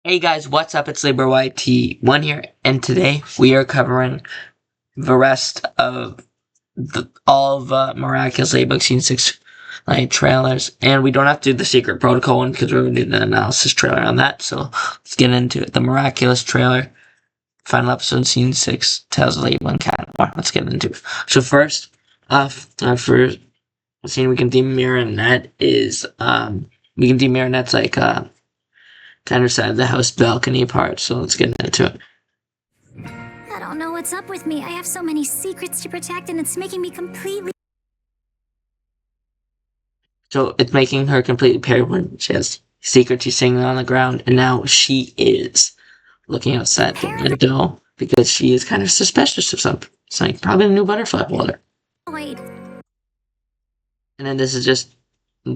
Hey guys, what's up? It's LaborYT1 here, and today we are covering the rest of all of Miraculous Ladybug Scene 6 trailers, and we don't have to do the Secret Protocol one because we're going to do the analysis trailer on that, so let's get into it. The Miraculous trailer, final episode, Scene 6, Tales of Ladybug Cat. Let's get into it. So first, first scene we can deem Marinette is, we can deem Marinette's kind of side of the house balcony part, so let's get into it. I don't know what's up with me. I have so many secrets to protect, and it's making me completely... So it's making her completely paranoid. She has secrets she's singing on the ground, and now she is looking outside the window because she is kind of suspicious of something. It's like probably a new butterfly water. Wait. And then this is just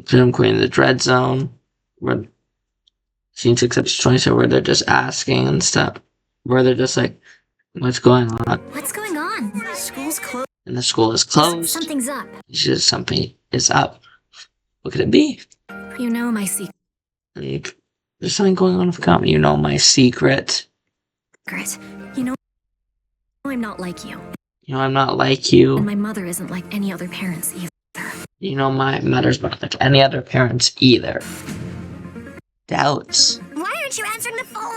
Film Queen in the Dread Zone, where Scene 6 episode 27, where they're just asking and stuff. Where they're just like, what's going on? What's going on? School's closed. And the school is closed. Something's up. She says something is up. What could it be? You know my secret. There's something going on with Kami. You know my secret. You know I'm not like you. You know I'm not like you. And my mother isn't like any other parents either. You know my mother's not like any other parents either. Doubts. Why aren't you answering the phone?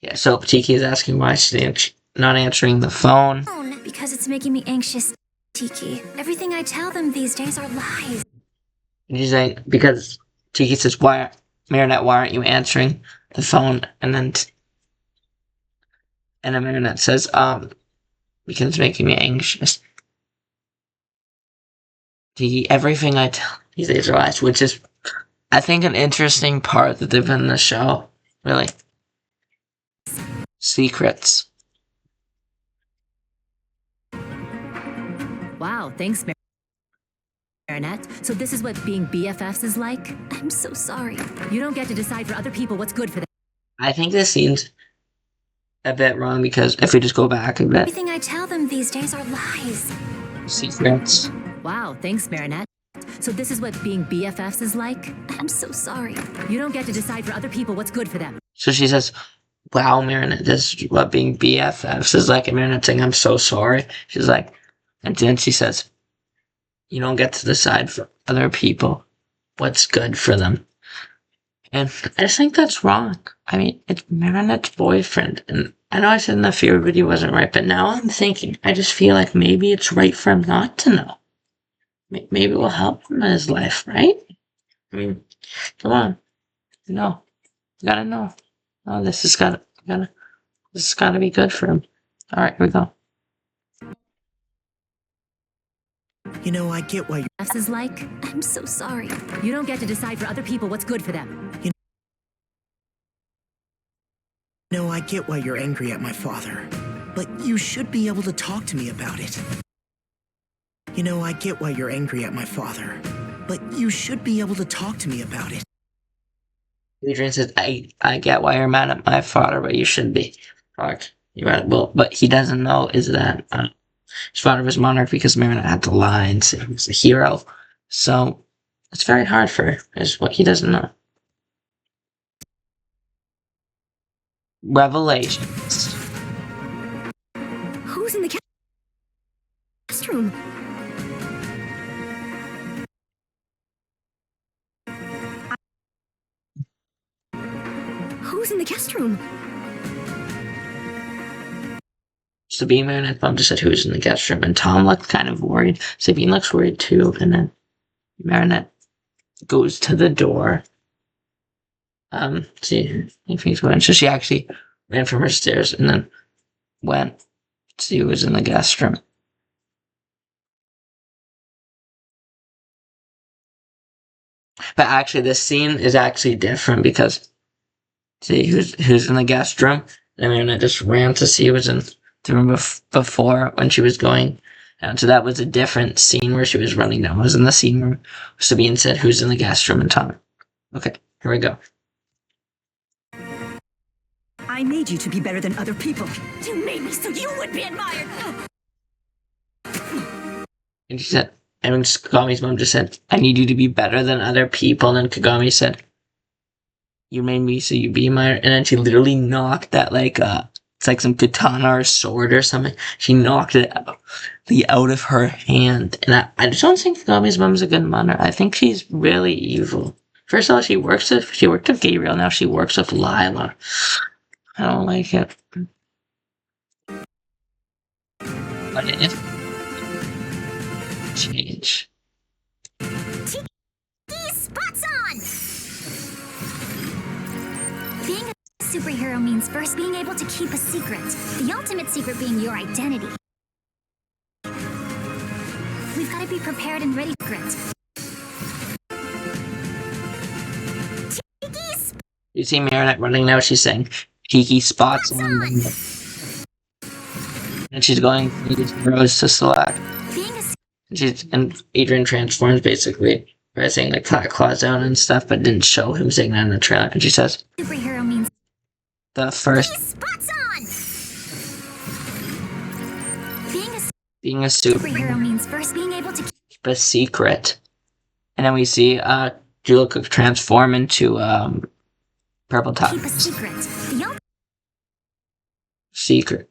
Yeah, so Tiki is asking why she's not answering the phone. Because it's making me anxious, Tiki. Everything I tell them these days are lies. And she's like, because Tiki says, Marinette, why aren't you answering the phone? And then Marinette says, because it's making me anxious. Tiki, everything I tell these days are lies, which is, I think, an interesting part that they've done in the show. Really. Secrets. Wow, thanks, Marinette. So this is what being BFFs is like? I'm so sorry. You don't get to decide for other people what's good for them. I think this seems a bit wrong because if we just go back a bit. Everything I tell them these days are lies. Secrets. Wow, thanks, Marinette. So this is what being BFFs is like? I'm so sorry. You don't get to decide for other people what's good for them. So she says, wow, Marinette, this is what being BFFs is like. And Marinette saying, I'm so sorry. She's like, and then she says, you don't get to decide for other people what's good for them. And I just think that's wrong. I mean, it's Marinette's boyfriend. And I know I said in the fear video wasn't right, but now I'm thinking, I just feel like maybe it's right for him not to know. Maybe it will help him in his life, right? I mean, come on. No. You gotta know. Oh, this has gotta be good for him. Alright, here we go. You know, I get why BFFs is like? I'm so sorry. You don't get to decide for other people what's good for them. you know, I get why you're angry at my father. But you should be able to talk to me about it. You know, I get why you're angry at my father. But you should be able to talk to me about it. Adrian says, I get why you're mad at my father, but you should be. Fuck. You're right. Well, but he doesn't know is that his father was monarch because Marinette had to lie and say he was a hero. So it's very hard for her, is what he doesn't know. Revelations. Who's in the guest room? Who's in the guest room? Sabine Marinette Bum just said who's in the guest room, and Tom looked kind of worried. Sabine looks worried too, and then Marinette goes to the door. See if he's going. So she actually ran from her stairs and then went to see who was in the guest room. But actually, this scene is actually different because see who's in the guest room. And Marinette just ran to see who was in the room before when she was going down. So that was a different scene where she was running down. It was in the scene where Sabine said who's in the guest room and Tom. Okay, here we go. I made you to be better than other people. You made me so you would be admired. And she said, and Kagami's mom just said, I need you to be better than other people. And then Kagami said, You made me so you be my, and then she literally knocked that like it's like some katana or sword or something. She knocked it out of her hand, and I just don't think Nami's mom's a good mother. I think she's really evil. First of all, she worked with Gabriel. Now she works with Lila. I don't like it. But it is change. Spots on! Being a superhero means first being able to keep a secret. The ultimate secret being your identity. We've got to be prepared and ready for it. You see Marinette running now, she's saying Kiki spots on, and she's going through these rows to select. And Adrian transforms basically by saying like Flat Claws out and stuff, but didn't show him saying that in the trailer. And she says Superhero means the first spots on! being a superhero means first being able to keep a secret. And then we see Julia Cook transform into Purple Top. keep a secret. The Secret.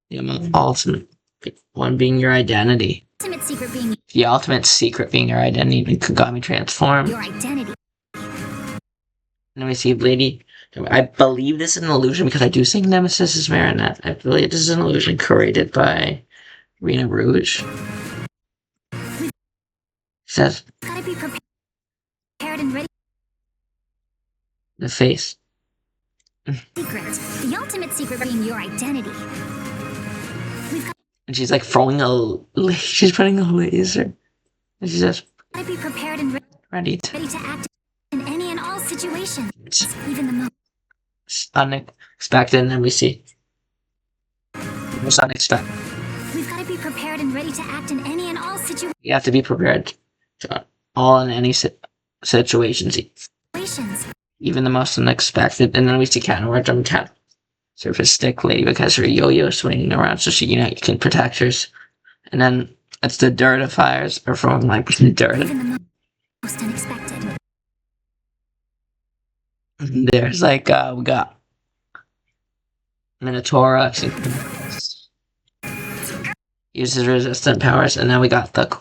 The ultimate one being your identity. ultimate secret being The ultimate secret being your identity. And Kagami transform. your identity. And then we see Lady. I believe this is an illusion because I do think Nemesis is Marinette. I believe this is an illusion created by Rena Rouge. She says Gotta be prepared and ready. the face. Secret. The ultimate secret being your identity. And she's like throwing she's putting a laser. And she says, Gotta be prepared and ready to. ready to act in any and all situations, even the most Unexpected, and then we see. Most unexpected. We've got to be prepared and ready to act in any and all situations. You have to be prepared to all in any situations, even the most unexpected. And then we see Cat and Ward jump Cat. Surface stick lady because her yo-yo swinging around so she, can protect hers. And then it's the Dirtifiers, or from like dirt. Even the most unexpected. There's like we got Minotaura uses resistant powers, and then we got the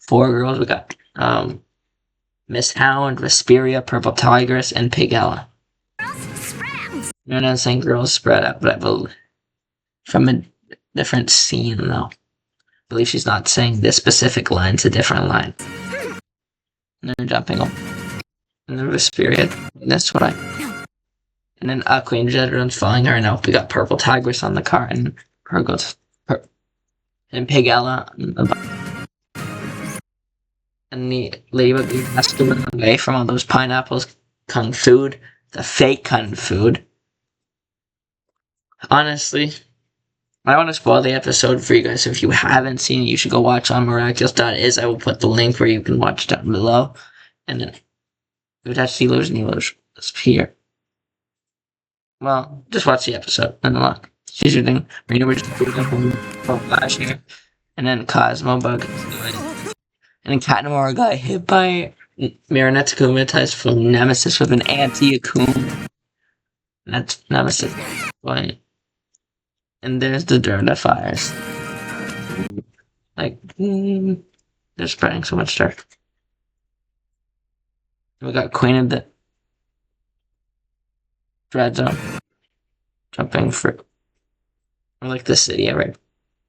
4 girls. We got Miss Hound, Vesperia, Purple Tigress, and Pigella. You're not saying girls spread out, but I believe from a different scene though. I believe she's not saying this specific line, it's a different line. And they're jumping up. And then Vesperia, that's what and then Queen Jedron's following her, and now we got Purple Tigress on the car, and her goes, and Pigella, and the Ladybug has to run away from all those pineapples, kung food, the fake kung food. Honestly, I don't want to spoil the episode for you guys, so if you haven't seen it, you should go watch on Miraculous.is. I will put the link where you can watch down below, and then you have Steelers and Elos here. Well, just watch the episode and look. She's shooting. Rena was just doing from last year. And then Cosmo Bug. And then Cat Noir got hit by Marinette's Akumatized from Nemesis with an anti-Akum. That's Nemesis. Right. And there's the Dirtifiers. Like, they're spreading so much dirt. We got Queen of the Dread Zone. Jumping for like the city, right?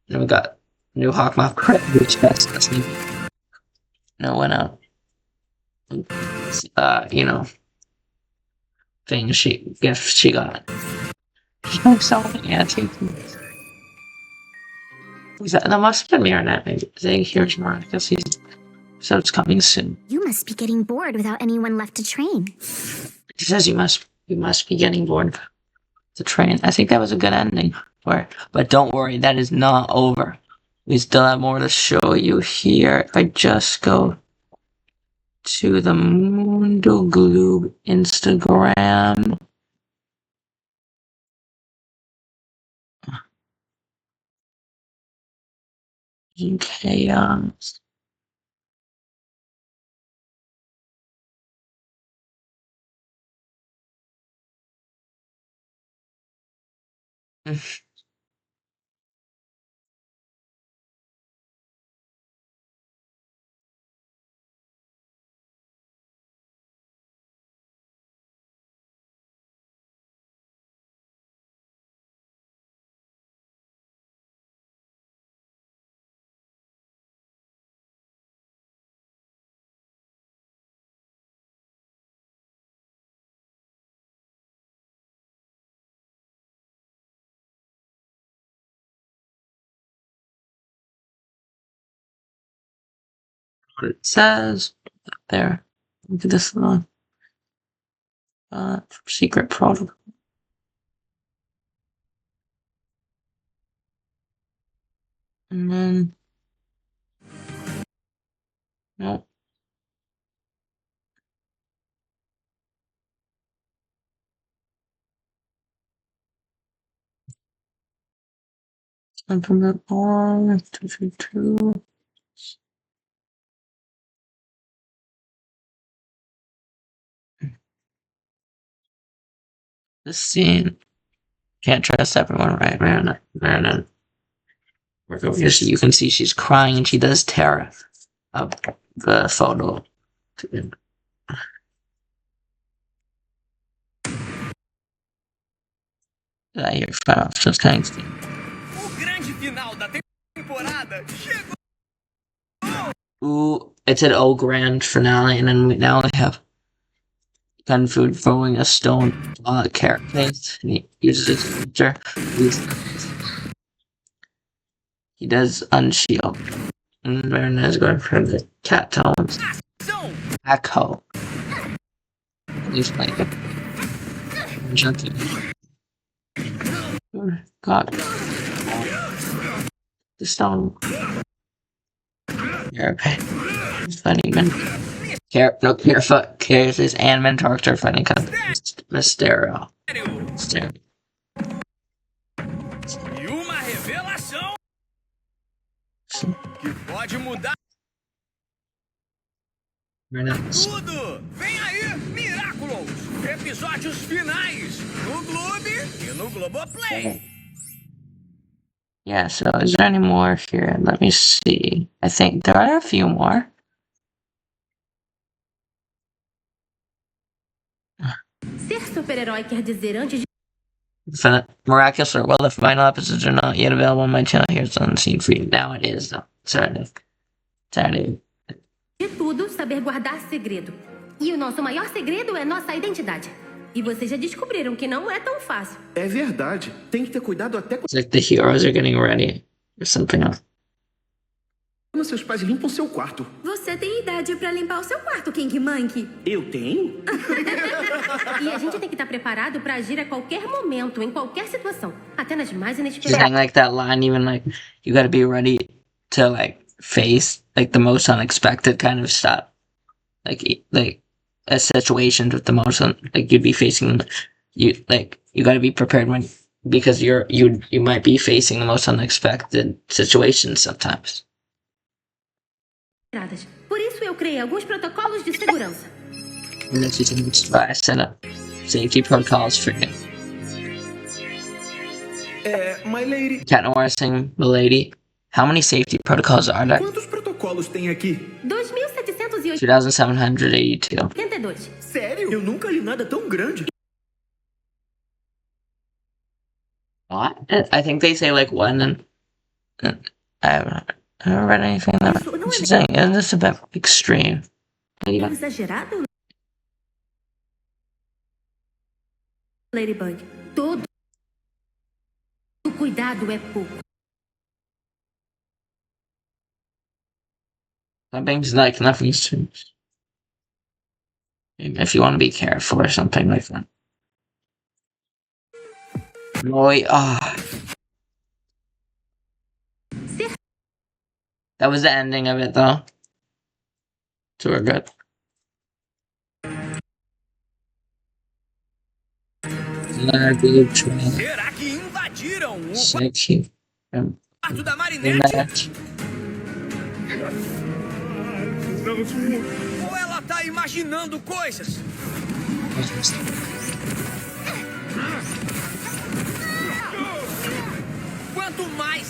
And we got new Hawkmoth Crit, which that's listening. No one out. Things gifts she got. She got so many antiques. That must have been Marinette, maybe. Saying here's more. I guess so it's coming soon. You must be getting bored without anyone left to train. She says you must be getting bored to train. I think that was a good ending for it. But don't worry, that is not over. We still have more to show you here. If I just go to the Mundo Glue Instagram. Chaos. What it says there. Look at this little secret protocol. And then nope. Implement on 232. This scene. Can't trust everyone, right, Marinette? You can see she's crying and she does tear up the photo. Did I hear final just kind of Ooh, it said "Oh Grand Finale," and then now we have Kung Fu throwing a stone carrot face, and he uses his feature. He does unshield, and Marinette is going for the cat tones. Echo. He's like jumping. God. The stone. Yeah, okay. It's funny, man. Cares is and talks are funny kind of Mysterio. E uma revelação que pode mudar tudo. Vem aí, Miraculous. Episódios finais no Globo e no Globoplay. Yeah, so is there any more here? Let me see. I think there are a few more. Ser super-herói quer dizer antes de Miraculous, well, the final episodes are not yet available on my channel. Here's on the scene for you. Now it is, though. Saturday. tudo saber guardar segredo. E o nosso maior segredo é nossa identidade. E vocês já descobriram que não é tão fácil. É verdade. Tem que ter cuidado até It's like the heroes are getting ready or something else. quando seus pais limpam seu quarto. Você tem idade pra limpar o seu quarto, King Monkey. Eu tenho? E a gente tem que estar preparado pra agir a qualquer momento, em qualquer situação. Até nas mais She's inesperadas. saying like that line, even like you gotta be ready to like face like the most unexpected kind of stuff. Like a situation with the most like you'd be facing you gotta be prepared when because you might be facing the most unexpected situations sometimes. Por isso eu criei alguns protocolos de segurança. And then she's I set up safety protocols for him. My lady. Cat Noir saying the lady. How many safety protocols are there? Quantos protocolos tem aqui? 2,782. 2.782. Sério? Eu nunca li nada tão grande. What? I think they say like one and I haven't read anything that she's saying, isn't this a bit extreme? Exagerado? Ladybug. Todo cuidado é pouco. Something's like nothing's changed. If you want to be careful or something like that. Boy, That was the ending of it though. So we're good. Será que invadiram o Sexy. quarto da Marinette? Ou ela tá imaginando coisas?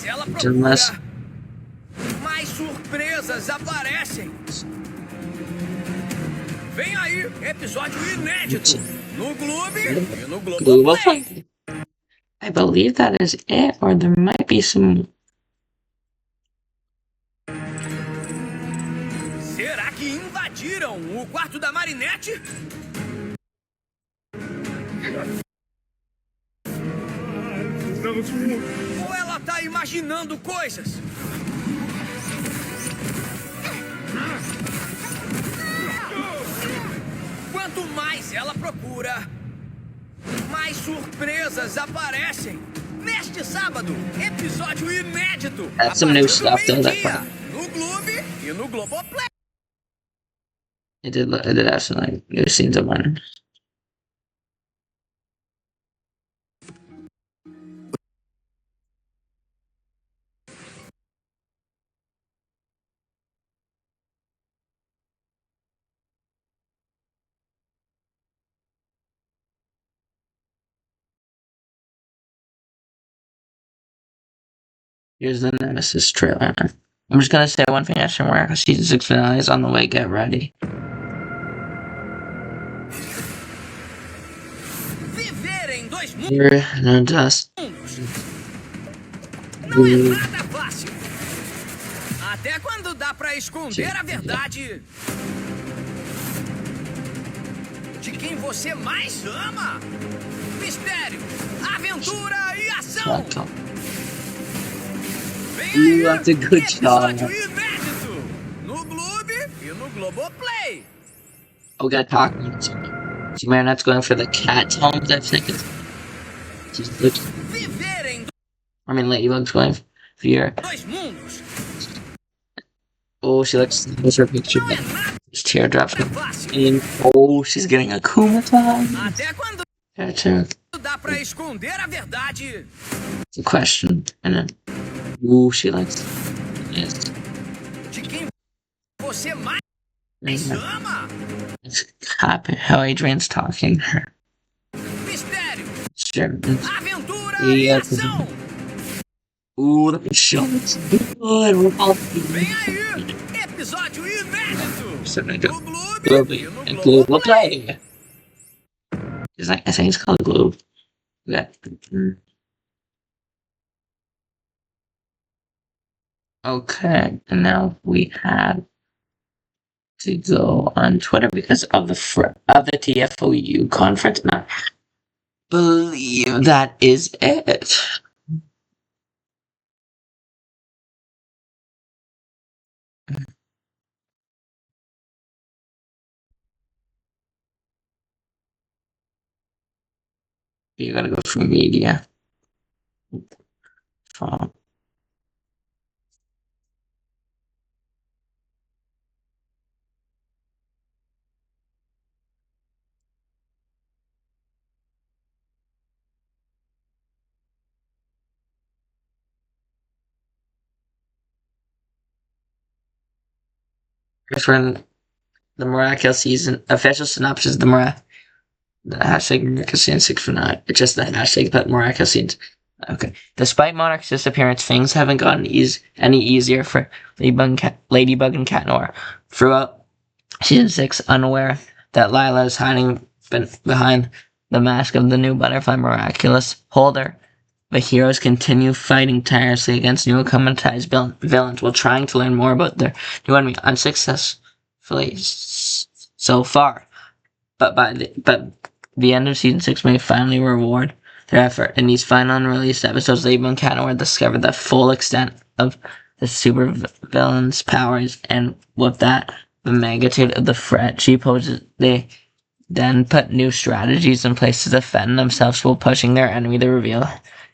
mais ela Unless- procura, mais surpresas aparecem. Vem aí, episódio inédito no Globo e no Globoplay. I believe that is it, or there might be some. Será que invadiram o quarto da Marinette? Ou ela tá imaginando coisas? Quanto mais ela procura, mais surpresas aparecem. Neste sábado, episódio inédito. That's some new stuff, though. That part. No Globo e no Globoplay. It did have some like new scenes of mine. Here's the Nemesis trailer. I'm just gonna say one thing extra more because season 6 finale is on the way. Get ready. Viver em dois mundos Here and dust. não é nada fácil. Até quando dá pra esconder a verdade de quem você mais ama. Mistério, aventura e ação. Vem aí, You have a good job. episódio inédito no Globo e no Globoplay. Oh, we gotta talk. Marinette's going for the cat homes, I think. She's looking. Viver em I mean, Ladybug's going for your. dois mundos Oh, she looks. What's her picture? não é nada Just teardrops. fácil. And oh, she's getting a Kumaton. Até quando That's a dá pra esconder a verdade question. And then, ooh, she likes. Yes. de quem você mais ama. It's happy how Adrian's talking. Mistério, Sure. aventura e Yeah. ação. Ooh, the show looks good. We're all. Vem aí, episódio inédito no Globo e no Globoplay. It's like, I think it's called Globe. Yeah. Okay, and now we have to go on Twitter because of the TFOU conference. And I believe that is it. You gotta go through media. Phone. For the Miraculous season, official synopsis of the hashtag Miraculous season 6 for now. It's just the hashtag that Miraculous season. Okay. Despite Monarch's disappearance, things haven't gotten any easier for Ladybug and Cat Noir. Throughout season 6, unaware that Lila is hiding behind the mask of the new butterfly Miraculous holder, the heroes continue fighting tirelessly against new acclimatized villains while trying to learn more about their new enemy unsuccessfully so far. But the end of season 6 may finally reward their effort. In these final unreleased episodes, Ladybug and Cat Noir discover the full extent of the super villain's powers, and with that, the magnitude of the threat she poses, they then put new strategies in place to defend themselves while pushing their enemy to reveal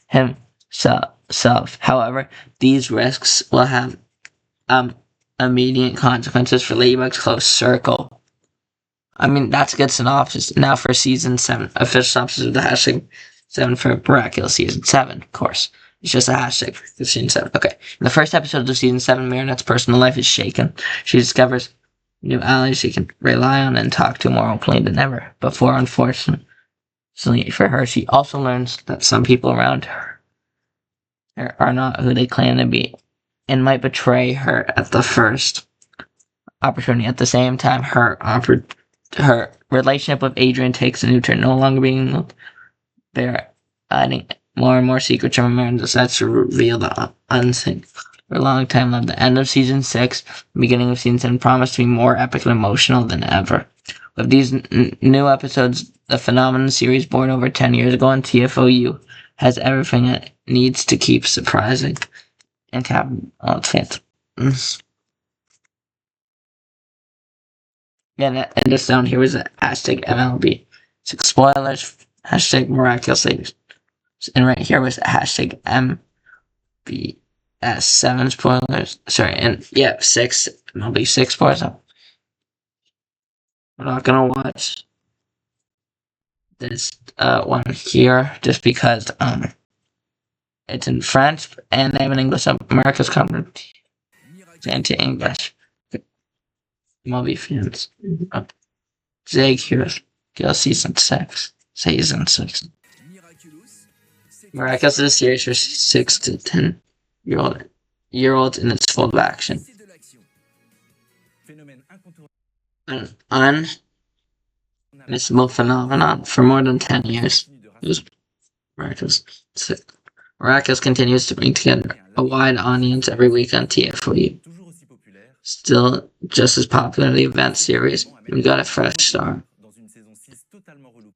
himself. However, these risks will have immediate consequences for Ladybug's close circle. I mean, that's a good synopsis. Now for season 7, official synopsis of the hashtag 7 for Miraculous season 7, of course. It's just a hashtag for season 7. Okay. In the first episode of season 7, Marinette's personal life is shaken. She discovers new allies she can rely on and talk to more openly than ever before. Unfortunately for her, she also learns that some people around her are not who they claim to be, and might betray her at the first opportunity. At the same time, her relationship with Adrian takes a new turn, no longer being there, adding more and more secrets from Mary decides to reveal the unseen. For a long time left. The end of season 6, beginning of season 7 promised to be more epic and emotional than ever. With these new episodes, the phenomenon series born over 10 years ago on TFOU has everything it needs to keep surprising and captivating. And this down here was hashtag MLB 6 spoilers, hashtag Miraculous. And right here was hashtag MBS 7 spoilers. Sorry, and yeah, 6 MLB 6 spoilers. We're not gonna watch this one here just because it's in French and they have an English. America's coming into English. MLB fans. Zag here. Go season 6. Season 6. Miraculous is a series for 6 to 10 year olds in its full action. An unmissable phenomenon for more than 10 years. It was Miraculous. Miraculous continues to bring together a wide audience every week on TFOU. Still just as popular, the event series, we got a fresh start.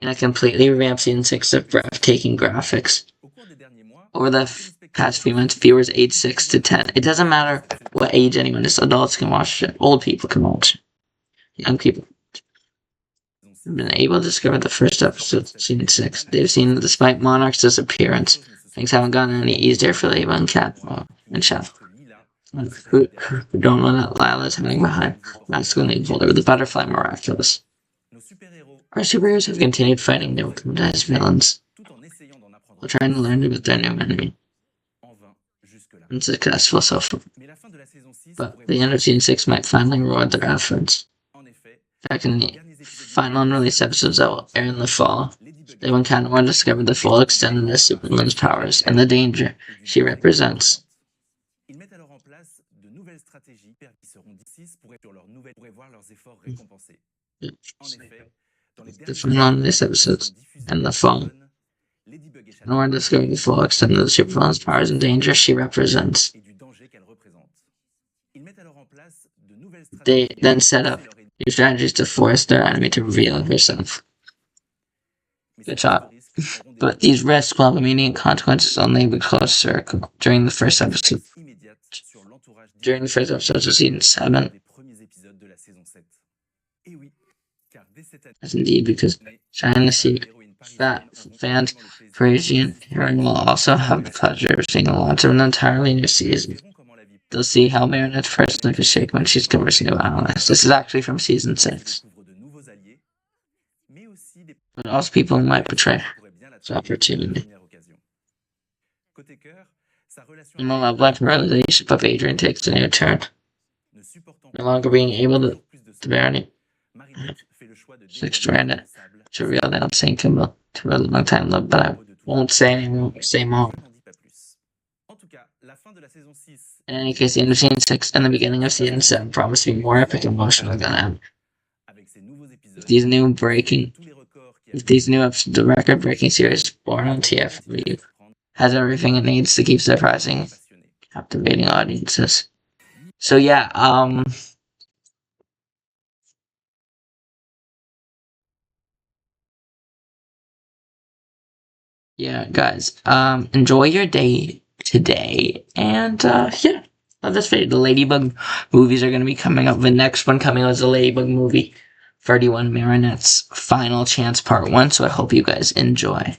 And a completely revamped season 6 of breathtaking graphics. Over the past few months, viewers aged 6 to 10. It doesn't matter what age anyone is. Adults can watch it. Old people can watch it. Young people have been able to discover the first episode of season 6. They've seen that despite Monarch's disappearance, things haven't gotten any easier for Ladybug and Chef. Who don't know that Lila is hiding behind Magical Name Folder with the Butterfly Miraculous. Our superheroes have continued fighting their traumatized villains while trying to learn about their new enemy. Unsuccessful so far. But the end of season 6 might finally reward their efforts. Back in the final unreleased episodes that will air in the fall, they will encounter and discover the full extent of this Superwoman's powers and the danger she represents. The final unreleased episodes and the fall, in order to discover the full extent of the Superwoman's powers and danger she represents. They then set up new strategies to force their enemy to reveal herself. Good job. But these risks will have immediate consequences only with close circle during the first episode. During the first episode of season 7. As indeed, because trying to see that fans Parisian heroine will also have the pleasure of seeing the launch of an entirely new season. They'll see how Marinette's first lip is shaken when she's conversing about Alice. This is actually from season 6. But also people who might betray this opportunity. And the love-life relationship of Adrian takes a new turn. No longer being able to bear any stranded to reveal the unthinkable to a long time love, but I won't say more. In any case, the end of season 6 and the beginning of season 7 promise to be more epic and emotional than ever. With these new episodes, the record-breaking series born on TFOU has everything it needs to keep surprising, captivating audiences. So yeah, yeah, guys, enjoy your day today, and yeah, love this video. The Ladybug movies are going to be coming up. The next one coming out is the Ladybug movie, 31 Marinette's Final Chance Part 1, so I hope you guys enjoy.